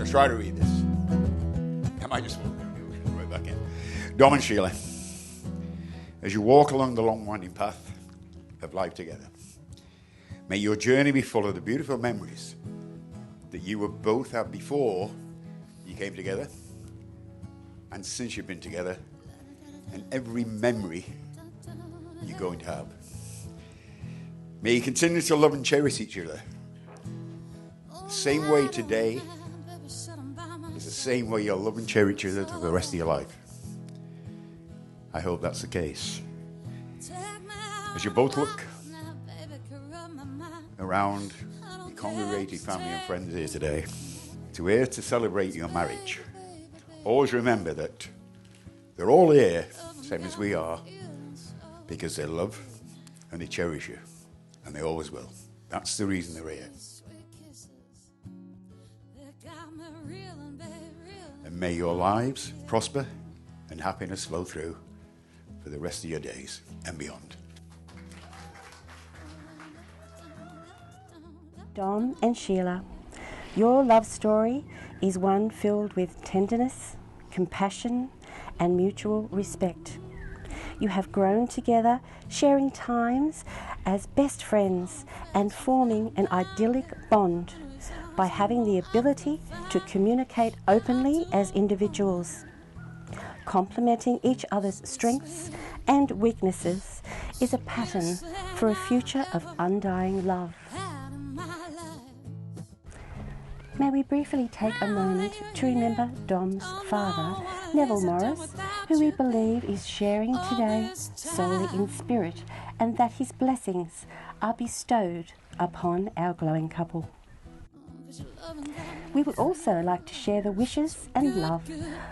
to try to read this. I might just right back in. Dom and Sheila, as you walk along the long winding path of life together, may your journey be full of the beautiful memories that you will both have before you came together and since you've been together, and every memory you're going to have. May you continue to love and cherish each other. The same way today is the same way you'll love and cherish each other for the rest of your life. I hope that's the case. As you both look around your congregated family and friends here today, to celebrate your marriage, always remember that they're all here, same as we are, because they love and they cherish you, and they always will. That's the reason they're here. And may your lives prosper and happiness flow through for the rest of your days and beyond. Dom and Sheila, your love story is one filled with tenderness, compassion, and mutual respect. You have grown together, sharing times as best friends and forming an idyllic bond by having the ability to communicate openly as individuals. Complementing each other's strengths and weaknesses is a pattern for a future of undying love. May we briefly take a moment to remember Dom's father, Neville Morris, who we believe is sharing today solely in spirit, and that his blessings are bestowed upon our glowing couple. We would also like to share the wishes and love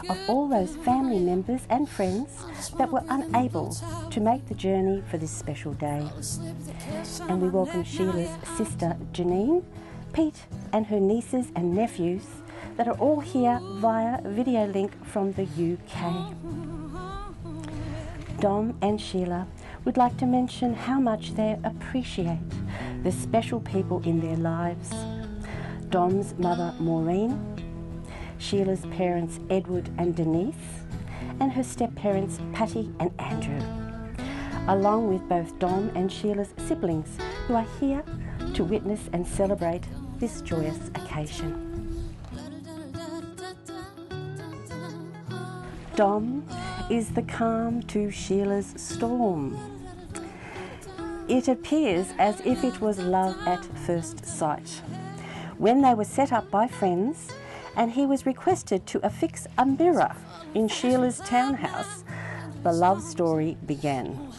of all those family members and friends that were unable to make the journey for this special day. And we welcome Sheila's sister Janine, Pete and her nieces and nephews that are all here via video link from the UK. Dom and Sheila would like to mention how much they appreciate the special people in their lives. Dom's mother Maureen, Sheila's parents Edward and Denise, and her step-parents Patty and Andrew, along with both Dom and Sheila's siblings who are here to witness and celebrate this joyous occasion. Dom is the calm to Sheila's storm. It appears as if it was love at first sight. When they were set up by friends and he was requested to affix a mirror in Sheila's townhouse, the love story began.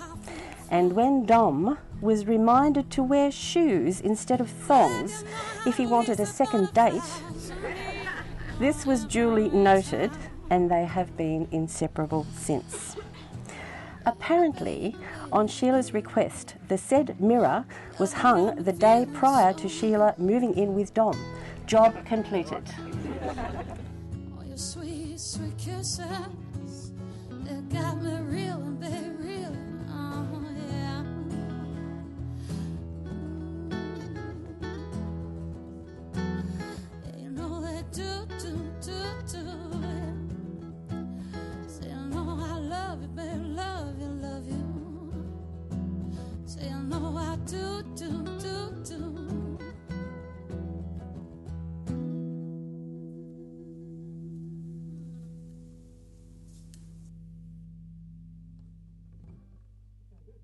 And when Dom was reminded to wear shoes instead of thongs if he wanted a second date, this was duly noted, and they have been inseparable since. Apparently, on Sheila's request, the said mirror was hung the day prior to Sheila moving in with Dom. Job completed. Oh, your sweet, sweet kisses, they got me reeling, baby, reeling. Oh, yeah. Yeah, you know they do. Say, I know I love you, baby, love you. Say, I know I do.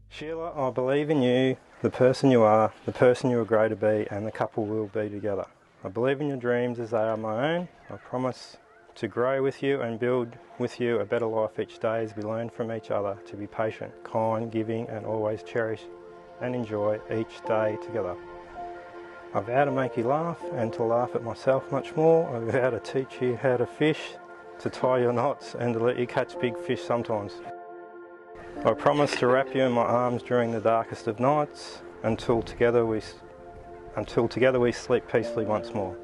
Sheila, I believe in you, the person you are, the person you will grow to be, and the couple we'll be together. I believe in your dreams as they are my own. I promise to grow with you and build with you a better life each day as we learn from each other to be patient, kind, giving, and always cherish and enjoy each day together. I vow to make you laugh and to laugh at myself much more. I vow to teach you how to fish, to tie your knots, and to let you catch big fish sometimes. I promise to wrap you in my arms during the darkest of nights until together we sleep peacefully once more.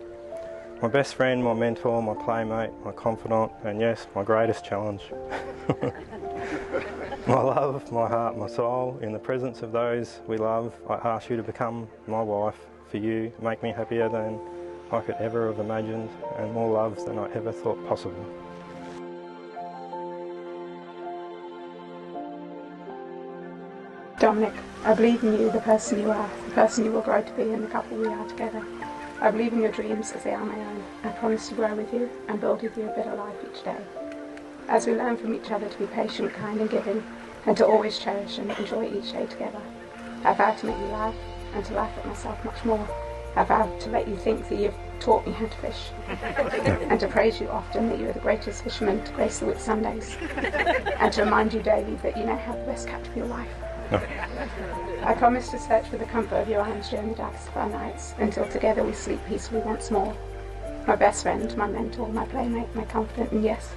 My best friend, my mentor, my playmate, my confidant, and yes, my greatest challenge. My love, my heart, my soul, in the presence of those we love, I ask you to become my wife. For you, make me happier than I could ever have imagined, and more love than I ever thought possible. Dominic, I believe in you, the person you are, the person you will grow to be, and the couple we are together. I believe in your dreams as they are my own. I promise to grow with you and build with you a better life each day. As we learn from each other to be patient, kind and giving, and to always cherish and enjoy each day together. I vow to make you laugh, and to laugh at myself much more. I vow to let you think that you've taught me how to fish, and to praise you often that you are the greatest fisherman to grace the Whitsundays, and to remind you daily that you now have the best captain of your life. I promise to search for the comfort of your arms during the darkest of our nights, until together we sleep peacefully once more. My best friend, my mentor, my playmate, my confidant, and yes,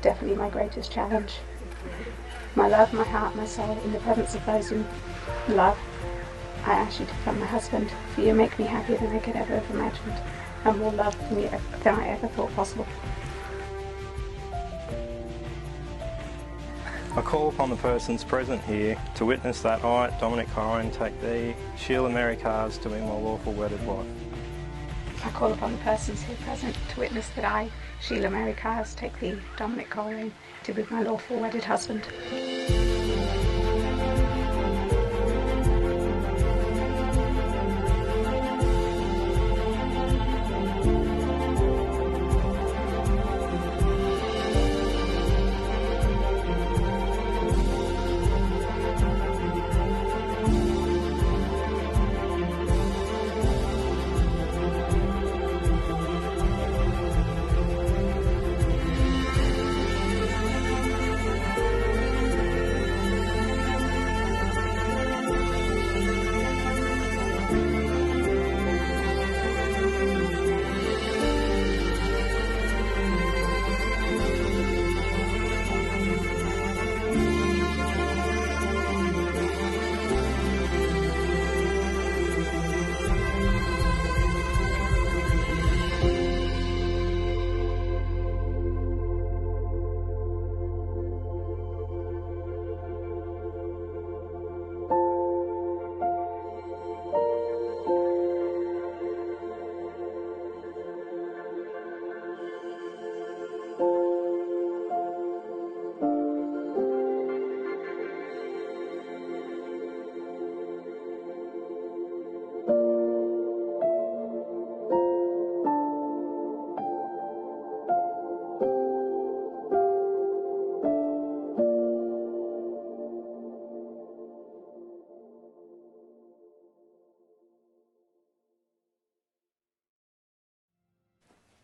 definitely my greatest challenge. My love, my heart, my soul, in the presence of those who love, I ask you to become my husband, for you make me happier than I could ever have imagined, and more love for me than I ever thought possible. I call upon the persons present here to witness that I, Dominic Colrain, take thee, Sheila Mary Cars, to be my lawful wedded wife. I call upon the persons here present to witness that I, Sheila Mary Cars, take thee, Dominic Colrain, to be my lawful wedded husband.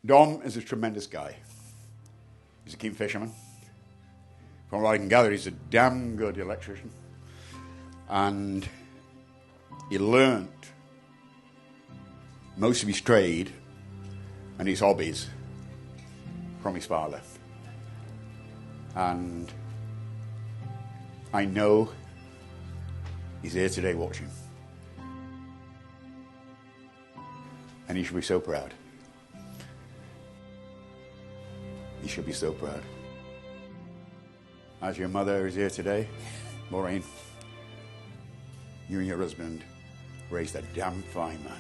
Dom is a tremendous guy. He's a keen fisherman. From what I can gather, he's a damn good electrician. And he learnt most of his trade and his hobbies from his father. And I know he's here today watching. And he should be so proud. He should be so proud. As your mother is here today, Maureen, you and your husband raised a damn fine man.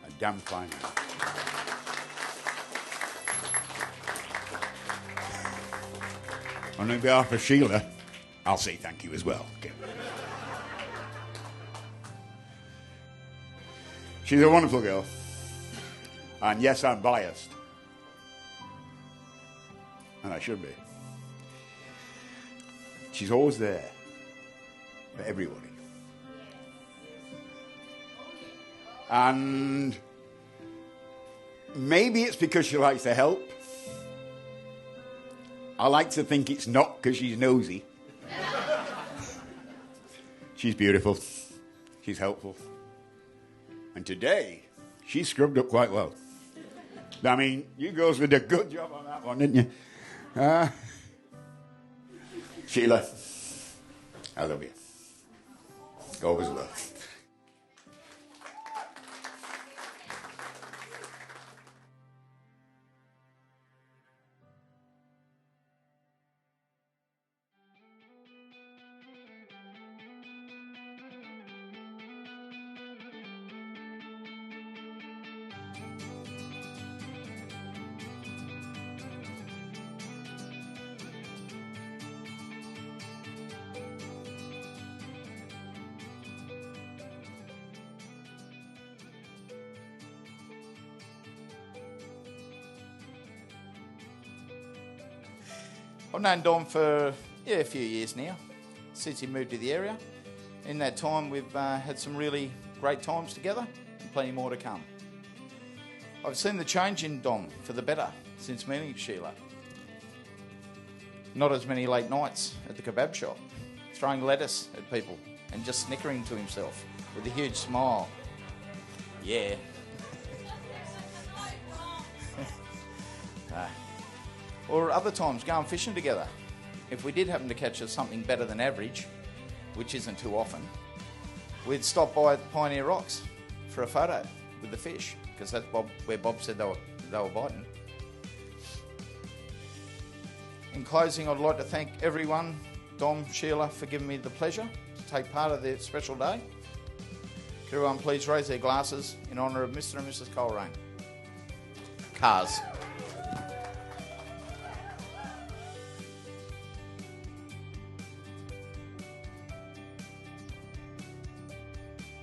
A damn fine man. On behalf of Sheila, I'll say thank you as well. Okay. She's a wonderful girl. And yes, I'm biased. And I should be. She's always there for everybody. And maybe it's because she likes to help. I like to think it's not because she's nosy. She's beautiful. She's helpful. And today, she scrubbed up quite well. I mean, you girls did a good job on that one, didn't you? Sheila, I love you. Always will. I've known Dom for a few years now, since he moved to the area. In that time, we've had some really great times together, and plenty more to come. I've seen the change in Dom for the better since meeting Sheila. Not as many late nights at the kebab shop, throwing lettuce at people and just snickering to himself with a huge smile. Yeah. Or other times going fishing together. If we did happen to catch something better than average, which isn't too often, we'd stop by at Pioneer Rocks for a photo with the fish, because that's where Bob said they were biting. In closing, I'd like to thank everyone, Dom, Sheila, for giving me the pleasure to take part of their special day. Could everyone please raise their glasses in honour of Mr. and Mrs. Colrain. Cars.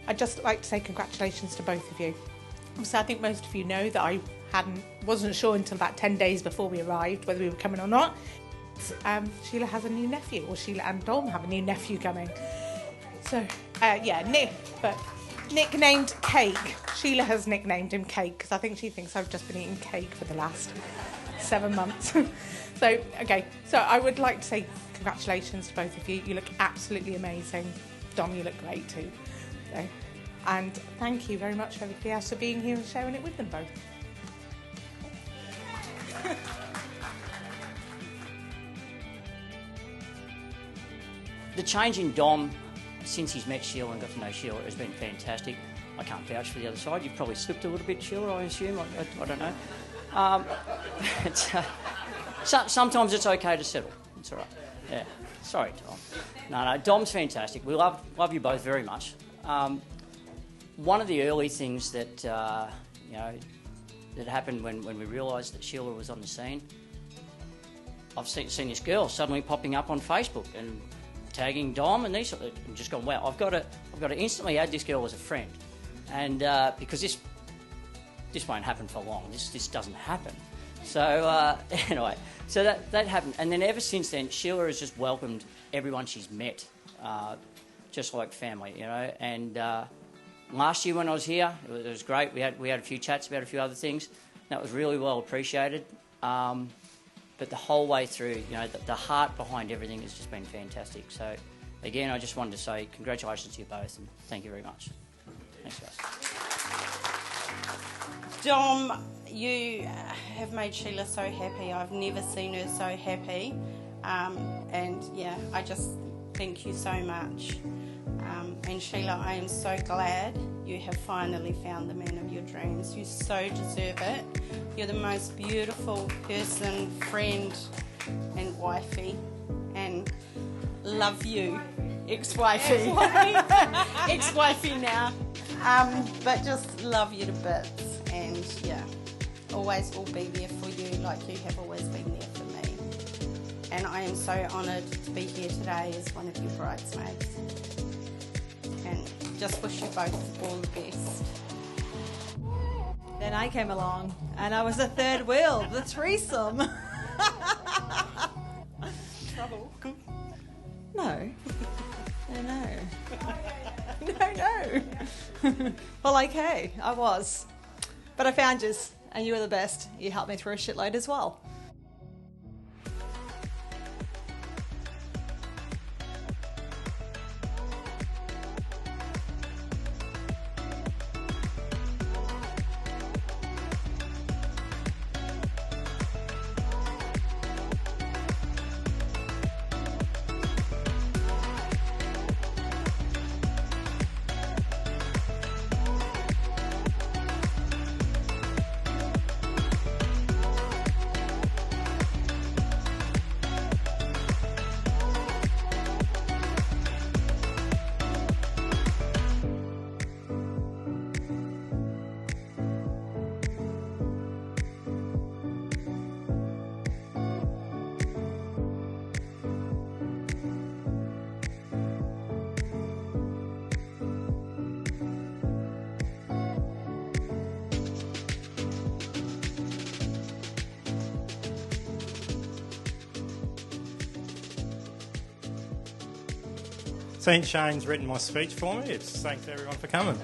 I'd just like to say congratulations to both of you. So I think most of you know that I wasn't sure until about 10 days before we arrived whether we were coming or not. Sheila has a new nephew, or Sheila and Dom have a new nephew coming. So, nicknamed Cake. Sheila has nicknamed him Cake because I think she thinks I've just been eating cake for the last 7 months. So I would like to say congratulations to both of you. You look absolutely amazing. Dom, you look great too. So, and thank you very much for everybody else for being here and sharing it with them both. The change in Dom since he's met Sheila and got to know Sheila has been fantastic. I can't vouch for the other side. You've probably slipped a little bit, Sheila, I assume. I don't know. Sometimes it's okay to settle. It's all right. Yeah. Sorry, Tom. No, Dom's fantastic. We love you both very much. One of the early things that that happened when we realised that Sheila was on the scene, I've seen this girl suddenly popping up on Facebook and tagging Dom and these, and just gone, wow, I've got to instantly add this girl as a friend, and because this won't happen for long. This doesn't happen. So anyway, so that happened, and then ever since then, Sheila has just welcomed everyone she's met, just like family, And last year when I was here, it was great. We had a few chats about a few other things. That was really well appreciated. But the whole way through, the heart behind everything has just been fantastic. So, again, I just wanted to say congratulations to you both and thank you very much. Thanks, guys. Dom, you have made Sheila so happy. I've never seen her so happy. And, I just thank you so much. And Sheila, I am so glad you have finally found the man of your dreams. You so deserve it. You're the most beautiful person, friend and wifey. And love you, ex-wifey. Ex-wifey now. But just love you to bits. And always will be there for you like you have always been there for me. And I am so honoured to be here today as one of your bridesmaids. And just wish you both all the best. Then I came along and I was a third wheel, the threesome. Trouble. No. No. Well, okay, I was. But I found you, and you were the best. You helped me through a shitload as well. Seen Shane's written my speech for me. It's thanks everyone for coming.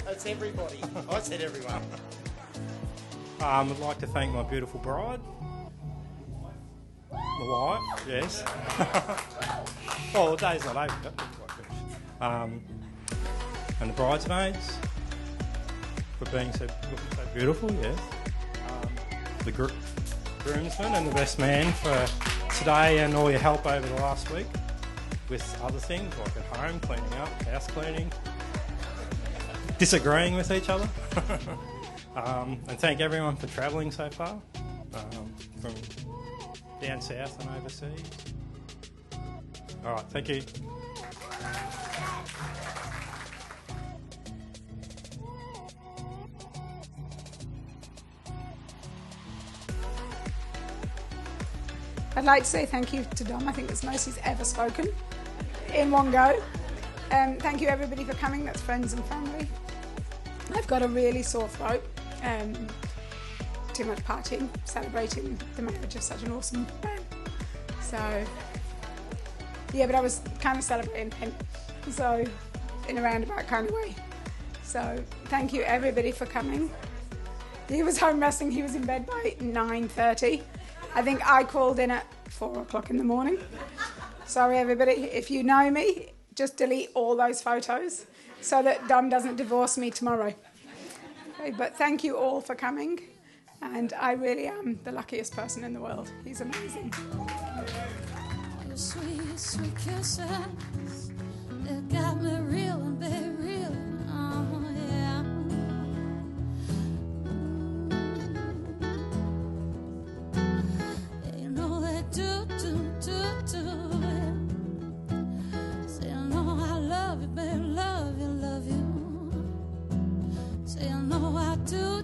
That's everybody. I said everyone. I'd like to thank my beautiful bride. My wife, yes. Oh, the day's not over yet. And the bridesmaids for being so beautiful, yes. The groomsmen and the best man for today and all your help over the last week with other things like at home, cleaning up, house cleaning, disagreeing with each other. And thank everyone for travelling so far, from down south and overseas. All right, thank you. I'd like to say thank you to Dom. I think it's the most he's ever spoken in one go. Thank you everybody for coming. That's friends and family. I've got a really sore throat. Too much partying, celebrating the marriage of such an awesome man. So, yeah, but I was kind of celebrating him. So, in a roundabout kind of way. So, thank you everybody for coming. He was home resting. He was in bed by 9:30. I think I called in at 4 o'clock in the morning. Sorry, everybody. If you know me, just delete all those photos so that Dom doesn't divorce me tomorrow. Okay, but thank you all for coming. And I really am the luckiest person in the world. He's amazing. Your sweet, sweet kisses that got me real and very real. Oh, yeah. You know they do. Say, I know I love you, baby, love you. Say, I know I do.